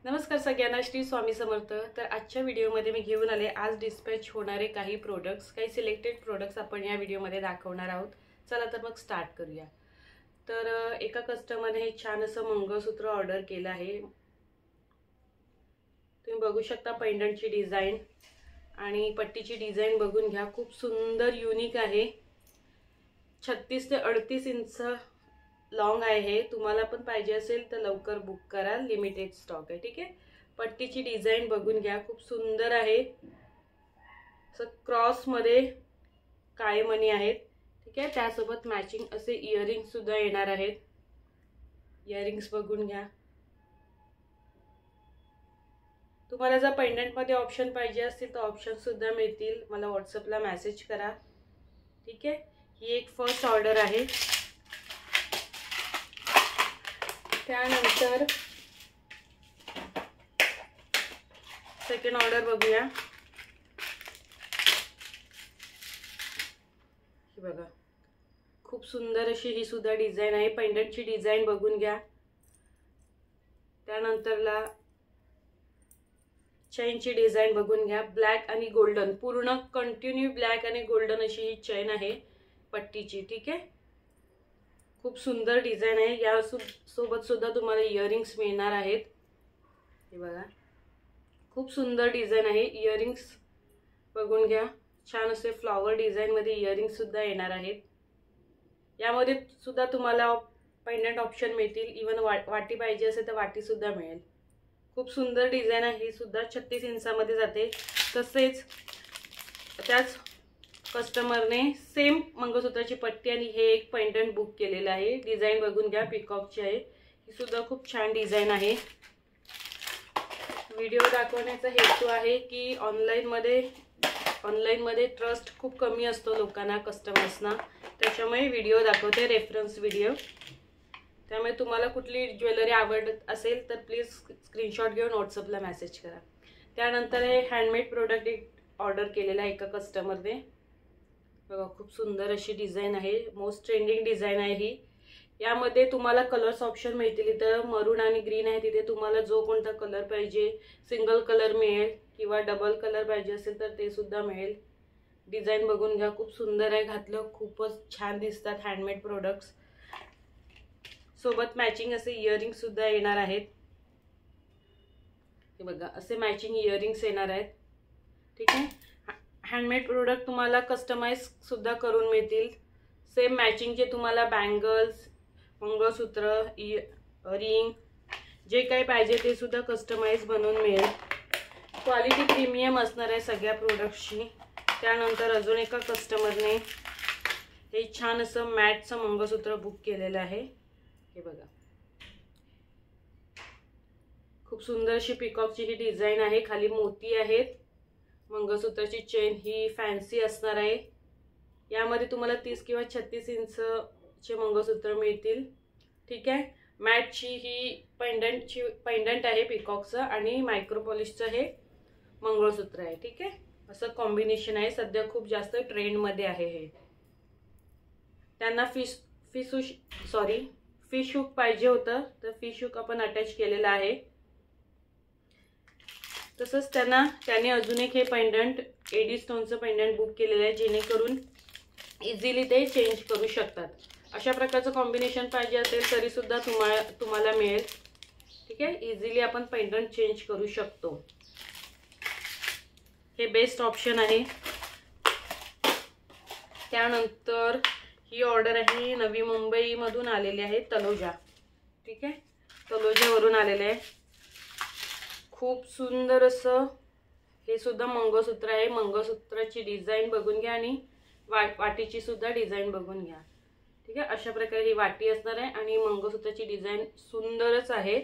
नमस्कार सगळ्यांना, श्री स्वामी समर्थ। तर आजच्या व्हिडिओमध्ये मी घेऊन आले आज डिस्पॅच होणारे काही प्रोडक्ट्स, काही सिलेक्टेड प्रोडक्ट्स आपण या व्हिडिओमध्ये दाखवणार आहोत। चला तर मग स्टार्ट करूया। तर एका कस्टमरने हे छान असं मंगळसूत्र ऑर्डर केलं आहे। तुम्ही बघू शकता पेंडंटची डिझाइन आणि पट्टीची डिझाइन बघून घ्या, खूप सुंदर युनिक आहे। 36 ते 38 इंच लॉन्ग आहे। तुम्हाला पण पाहिजे असेल तर लवकर बुक करा, लिमिटेड स्टॉक आहे। ठीक आहे, पट्टीची डिझाइन बघून घ्या, खूप सुंदर आहे। क्रॉस मध्ये काळे मणी आहेत। ठीक आहे, त्यासोबत मॅचिंग असे इयरिंग सुद्धा येणार आहेत। इयरिंग्स बघून घ्या। तुम्हाला जर पेंडंट मध्ये ऑप्शन पाहिजे असतील तर ऑप्शन सुद्धा मिळतील, मला व्हॉट्सअपला मेसेज करा। ठीक आहे, ही एक फर्स्ट ऑर्डर आहे। त्यानंतर सेकंड ऑर्डर बघूया। ही बघा, खूप सुंदर अशी ही सुद्धा डिझाइन आहे। पेंडंटची डिझाइन बघून घ्या। त्यानंतरला चेनची डिझाइन बघून घ्या, ब्लॅक आणि गोल्डन, पूर्ण कंटिन्यू ब्लॅक आणि गोल्डन अशी ही चेन आहे पट्टीची। ठीक आहे, खूप सुंदर डिझाइन आहे। या सोबत सुद्धा तुम्हाला इयरिंग्स मिळणार आहेत। हे बघा, खूप सुंदर डिझाइन आहे। इयरिंग्स बघून घ्या, छान असे फ्लॉवर डिझाइन मध्ये इयरिंग्स सुद्धा येणार आहेत। यामध्ये सुद्धा तुम्हाला पेंडंट ऑप्शन मिळतील, इवन वाटी पाहिजे असेल तर वाटी सुद्धा मिळेल। खूप सुंदर डिझाइन आहे, ही सुद्धा 36 इंचामध्ये जाते। तसेच त्याच कस्टमरने सेम मंगळसूत्राची पट्टी आणि हे एक पेंडंट बुक केलेलं आहे। डिझाइन बघून घ्या, पिकॉकची आहे। ही सुद्धा खूप छान डिझाइन आहे। व्हिडिओ दाखवण्याचा हेतू आहे की ऑनलाइन मध्ये ट्रस्ट खूप कमी असतो लोकांना, कस्टमर्सना, त्याच्यामुळे व्हिडिओ दाखवते, रेफरन्स व्हिडिओ। त्यामुळे तुम्हाला कुठली ज्वेलरी आवडत असेल तर प्लीज स्क्रीनशॉट घेऊन व्हॉट्सअपला मेसेज करा। त्यानंतर हे हँडमेड प्रोडक्ट एक ऑर्डर केलेला आहे एका कस्टमरने। बघा, खूप सुंदर अशी डिझाइन आहे, मोस्ट ट्रेंडिंग डिझाइन आहे ही। यामध्ये तुम्हाला कलर्स ऑप्शन मिळतील, इथं मरून आणि ग्रीन आहे, तिथे तुम्हाला जो कोणता कलर पाहिजे, सिंगल कलर मिळेल किंवा डबल कलर पाहिजे असेल तर ते सुद्धा मिळेल। डिझाइन बघून घ्या, खूप सुंदर आहे, घातलं खूपच छान दिसतात हँडमेड प्रोडक्ट्स। सोबत मॅचिंग असे इयरिंग सुद्धा येणार आहेत। हे बघा, असे मॅचिंग इयरिंग्स येणार आहेत। ठीक आहे, हँडमेड प्रोडक्ट तुम्हाला कस्टमाइज सुद्धा करून मिळतील। सेम मॅचिंगचे तुम्हाला बँगल्स, मंगळसूत्र, रिंग जे काही पाहिजे ते सुद्धा कस्टमाइज बनवून मिळेल। क्वालिटी प्रीमियम असणार आहे सगळ्या प्रोडक्ट्सची। त्यानंतर अजून एका कस्टमरने हे छान असं मॅटचं मंगळसूत्र बुक केलेलं आहे। हे बघा, खूप सुंदर अशी पिकॉकची ही डिझाइन आहे, खाली मोती आहेत। मंगळसूत्राची चेन ही फॅन्सी असणार आहे। यामध्ये तुम्हाला 30 किंवा 36 इंचचे मंगळसूत्र मिळतील। ठीक आहे, मॅटची ही पेंडंट आहे पिकॉकचं आणि मायक्रो पॉलिशचं हे मंगळसूत्र आहे। ठीक आहे, असं कॉम्बिनेशन आहे, सध्या खूप जास्त ट्रेंड मध्ये आहे हे। त्यांना फिश हुक पाहिजे होतं, तर फिश हुक आपण अटॅच केलेला आहे। तसंच त्याने अजून एक हे पेंडंट एडी स्टोनचं पेंडंट बुक केलेलं आहे, जेणेकरून इझिली ते चेंज करू शकतात। अशा प्रकारचं कॉम्बिनेशन पाहिजे असेल तरी सुद्धा तुम्हाला मिळेल। ठीक आहे, इझिली आपण पेंडंट चेंज करू शकतो, हे बेस्ट ऑप्शन आहे। त्यानंतर ही ऑर्डर आहे नवी मुंबई मधून आलेली आहे, तलोजा। ठीक आहे, तलोजावरून आलेले आहे। खूप सुंदर असं हे सुद्धा मंगळसूत्र आहे। मंगळसूत्राची डिझाइन बघून घ्या आणि वाटीची सुद्धा डिझाइन बघून घ्या। ठीक आहे, अशा प्रकारे ही वाटी असणार आहे आणि मंगळसूत्राची डिझाइन सुंदरच आहे।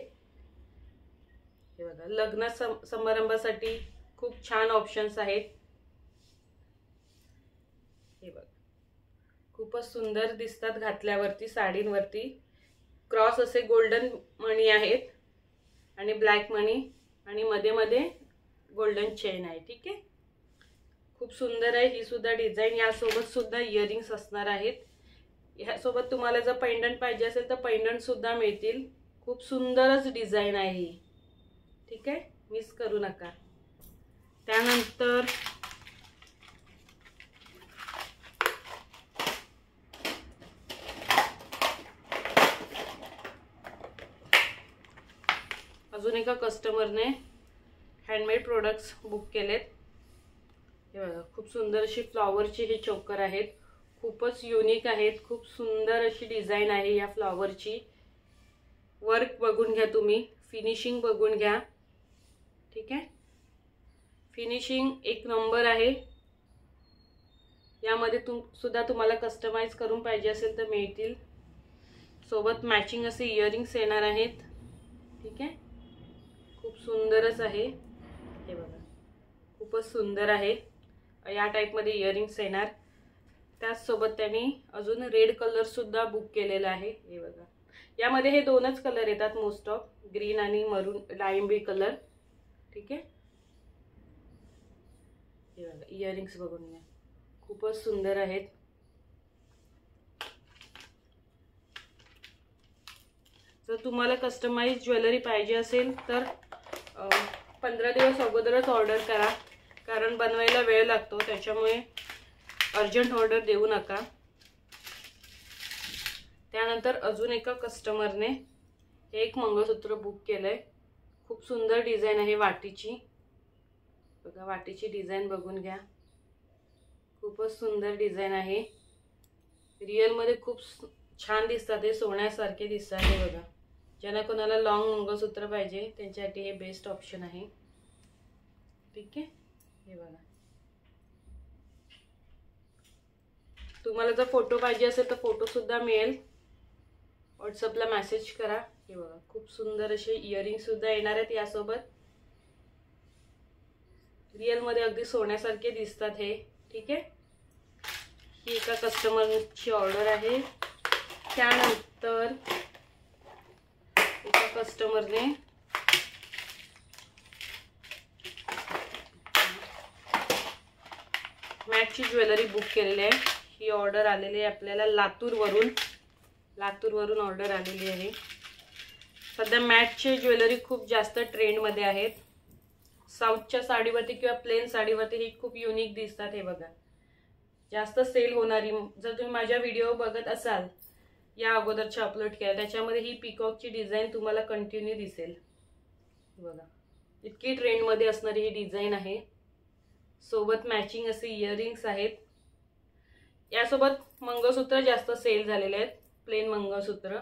हे बघा, लग्न समारंभासाठी खूप छान ऑप्शन्स आहेत। हे बघा, खूपच सुंदर दिसतात घातल्यावरती, साडींवरती। क्रॉस असे गोल्डन मणी आहेत आणि ब्लॅक मणी आणि मध्ये मध्ये गोल्डन चेन आहे। ठीक आहे, खूप सुंदर आहे ही सुद्धा डिझाइन। यासोबत सुद्धा इयरिंग्स असणार आहेत। ह्यासोबत तुम्हाला जर पेंडंट पाहिजे असेल तर पेंडंट सुद्धा मिळतील। खूप सुंदरच डिझाइन आहे ही। ठीक आहे, मिस करू नका. त्यानंतर अजून एका कस्टमरने हँडमेड प्रोडक्ट्स बुक केलेत. हे बघा, खूप सुंदर अशी फ्लॉवरची हे चोकर आहेत. खूपच युनिक आहेत. खूप सुंदर अशी डिझाईन आहे या फ्लॉवरची. वर्क बघून घ्या तुम्ही, फिनिशिंग बघून घ्या. ठीक आहे, फिनिशिंग एक नंबर आहे. यामध्ये सुद्धा तुम्हाला कस्टमाइज करून पाहिजे असेल तर मिळतील. सोबत मॅचिंग असे इयरिंग्स येणार आहेत. ठीक आहे, खूप सुंदरच आहे. हे बघा, खूपच सुंदर आहे. या टाईपमध्ये इयरिंग्स येणार. त्याचसोबत त्यांनी अजून रेड कलर सुद्धा बुक केलेला आहे. हे बघा, यामध्ये हे दोनच कलर येतात मोस्ट ऑफ, ग्रीन आणि मरून डाळिंबी कलर. ठीक आहे, हे बघा, इयरिंग्स बघून घ्या, खूपच सुंदर आहेत. जर तुम्हाला कस्टमाइज ज्वेलरी पाहिजे असेल तर 15 दिवस अगोदरच ऑर्डर करा, कारण बनवायला वेळ लागतो. त्याच्यामुळे अर्जंट ऑर्डर देऊ नका. त्यानंतर अजून एका कस्टमरने एक मंगळसूत्र बुक केलंय. खूप सुंदर डिझाईन आहे वाटीची. बघा, वाटीची डिझाईन बघून घ्या, खूपच सुंदर डिझाईन आहे. रिअल मध्ये खूप छान दिसतात, हे सोन्यासारखे दिसतात. हे बघा, ज्यांना कोणाला लॉंग मंगळसूत्र पाहिजे त्यांच्यासाठी हे बेस्ट ऑप्शन आहे. ठीक आहे, हे बघा, तुम्हाला जर फोटो पाहिजे असेल तर फोटो सुद्धा मिळेल. व्हॉट्सअपला मेसेज करा. हे बघा, खूप सुंदर असे इयरिंग सुद्धा येणार आहेत यासोबत. रिअल मध्ये अगदी सोन्यासारखे दिसतात हे. ठीक आहे, ही एका कस्टमरची ऑर्डर आहे. त्यानंतर एका कस्टमरने मॅटची ज्वेलरी बुक केलेली आहे. ही ऑर्डर आलेली आहे आपल्याला लातूरवरून ऑर्डर आलेली आहे. सध्या मॅटची ज्वेलरी खूप जास्त ट्रेंडमध्ये आहेत. साऊथच्या साडीवरती किंवा प्लेन साडीवरती ही खूप युनिक दिसतात. हे बघा, जास्त सेल होणारी. जर तुम्ही माझ्या व्हिडिओ बघत असाल या अगोदरच्या अपलोड केल्या, त्याच्यामध्ये ही पिकॉकची डिझाईन तुम्हाला कंटिन्यू दिसेल. बघा, इतकी ट्रेंडमध्ये असणारी ही डिझाईन आहे. सोबत मॅचिंग असे इयरिंग्स आहेत. यासोबत मंगळसूत्र जास्त सेल झालेले आहेत, प्लेन मंगळसूत्र.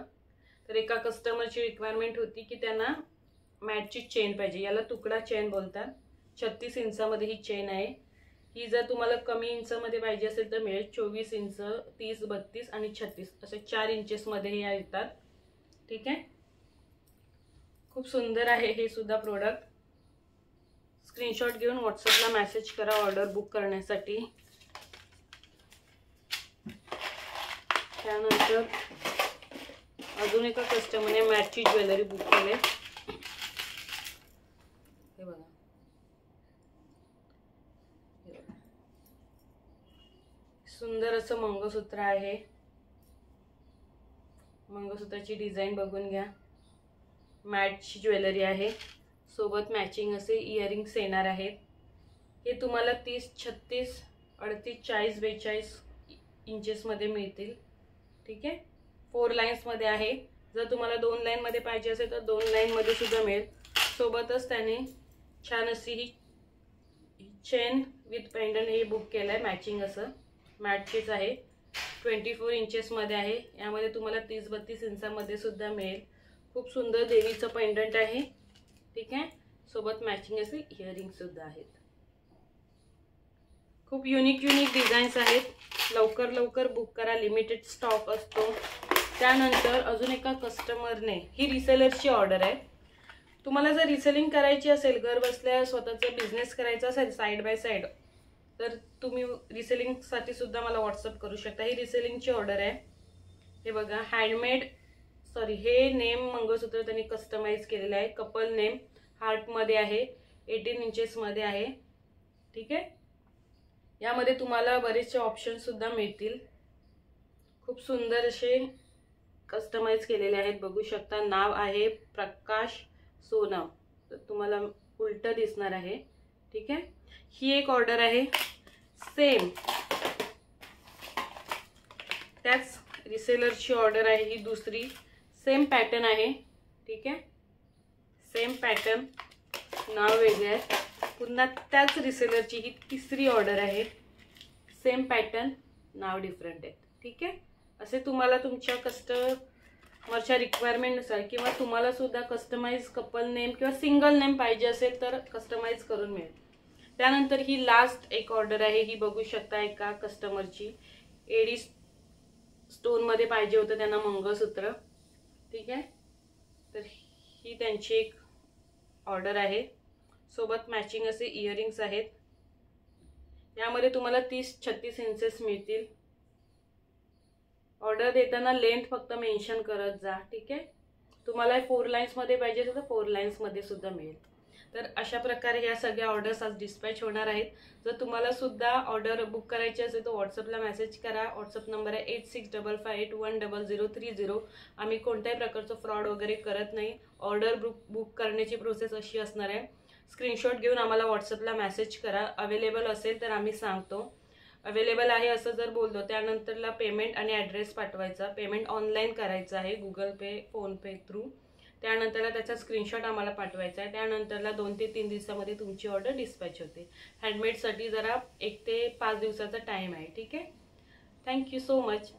तर एका कस्टमरची रिक्वायरमेंट होती की त्यांना मॅटची चेन पाहिजे. याला तुकडा चेन बोलतात. 36 इंचामध्ये ही चेन आहे. ही जर तुम्हाला कमी इंचामध्ये पाहिजे असेल तर मिळेल. 24 इंच, 30, 32 आणि 36 असे 4 इंचेसमध्ये हे येतात. ठीक आहे, खूप सुंदर आहे हे सुद्धा प्रोडक्ट. स्क्रीनशॉट घेऊन व्हॉट्सअपला मेसेज करा ऑर्डर बुक करण्यासाठी. त्यानंतर अजून एका कस्टमरने मॅटची ज्वेलरी बुक केली. हे बघा, सुंदर असं मंगळसूत्र आहे. मंगळसूत्राची डिझाईन बघून घ्या. मॅटची ज्वेलरी आहे. सोबत मॅचिंग असे इयरिंग्स येणार आहेत. हे तुम्हाला 30, 36, 38, 40, 42 इंचेसमध्ये मिळतील. ठीक आहे, 4 लाईन्समध्ये आहे. जर तुम्हाला 2 लाईनमध्ये पाहिजे असेल तर 2 लाईनमध्ये सुद्धा मिळेल. सोबतच त्याने छान अशी ही चेन विथ पेंडंट हे बुक केलं आहे. मॅचिंग असं मॅटचीच आहे. 24 इंचेसमध्ये आहे. यामध्ये तुम्हाला 30, 32 इंचामध्ये सुद्धा मिळेल. खूप सुंदर देवीचं पेंडंट आहे. ठीक आहे, सोबत मॅचिंग असे इयरिंग सुद्धा आहेत. खूप युनिक डिझाईन्स आहेत. लवकर बुक करा, लिमिटेड स्टॉक असतो. त्यानंतर अजून एका कस्टमरने, ही रिसेलरची ऑर्डर आहे. तुम्हाला जर रिसेलिंग करायची असेल, घर बसल्या स्वतःचा बिझनेस करायचा असेल साइड बाय साइड, तर तुम्ही रिसेलिंगसाठी सुद्धा मला व्हॉट्सअप करू शकता. ही रिसेलिंगची ऑर्डर आहे. हे बघा, हे नेम मंगळसूत्र त्यांनी कस्टमाइज केलेलं आहे. कपल नेम हार्टमध्ये आहे. 18 इंचेसमध्ये आहे. ठीक आहे, यामध्ये तुम्हाला बरेचसे ऑप्शन सुद्धा मिळतील. खूप सुंदर असे कस्टमाइज केलेले आहेत, बघू शकता. नाव आहे प्रकाश सोनम. तुम्हाला उलट दिसणार आहे, ठीक आहे। ही एक ऑर्डर आहे, सेम त्याच रिसेलरची ऑर्डर आहे ही दुसरी, सेम पॅटर्न आहे, ठीक आहे। सेम पॅटर्न, नाव वेगळे आहे, पुन्हा त्याच रिसेलरची ही तिसरी ऑर्डर आहे, सेम पॅटर्न, नाव डिफरंट आहे, ठीक आहे। असे तुम्हाला तुमच्या कस्टमरच्या रिक्वायरमेंटनुसार किंवा तुम्हाला सुद्धा कस्टमाइज कपल नेम किंवा सिंगल नेम पाहिजे असेल तर कस्टमाइज करून मिळेल। त्यानंतर ही लास्ट एक ऑर्डर आहे, ही बघू शकता एका कस्टमरची, एडी स्टोन मध्ये पाहिजे होतं त्यांना मंगळसूत्र, ठीक आहे। तर ही त्यांची एक ऑर्डर आहे, सोबत मॅचिंग असे इयरिंग्स आहेत। यामध्ये तुम्हाला 30-36 इंचेस मिळतील। ऑर्डर देताना लेंथ फक्त मेन्शन करत जा, ठीक आहे। तुम्हाला 4 लाईन्स मध्ये पाहिजे असेल तर 4 लाईन्स मध्ये सुद्धा मिळेल। तर अशा प्रकारे या सगळ्या ऑर्डर्स आज डिस्पॅच होणार आहेत। जर तुम्हाला सुद्धा ऑर्डर बुक करायची असेल तर व्हॉट्सअपला मेसेज करा। व्हॉट्सअप नंबर आहे 8655810030। आम्ही कोणत्याही प्रकारचं फ्रॉड वगैरे करत नाही। ऑर्डर बुक करण्याची प्रोसेस अशी असणार आहे, स्क्रीनशॉट घेऊन आम्हाला व्हॉट्सअपला मेसेज करा, अवेलेबल असेल तर आम्ही सांगतो, अवेलेबल आहे असं जर बोललो त्यानंतरला पेमेंट आणि ॲड्रेस पाठवायचा। पेमेंट ऑनलाईन करायचं आहे, गुगल पे, फोनपे थ्रू। त्यानंतरला त्याचा स्क्रीनशॉट आम्हाला पाठवायचा आहे। त्यानंतरला 2 ते 3 दिवसामध्ये तुमची ऑर्डर डिस्पॅच होते। हँडमेडसाठी जरा 1 ते 5 दिवसाचा टाइम आहे, ठीक आहे। Thank you so much.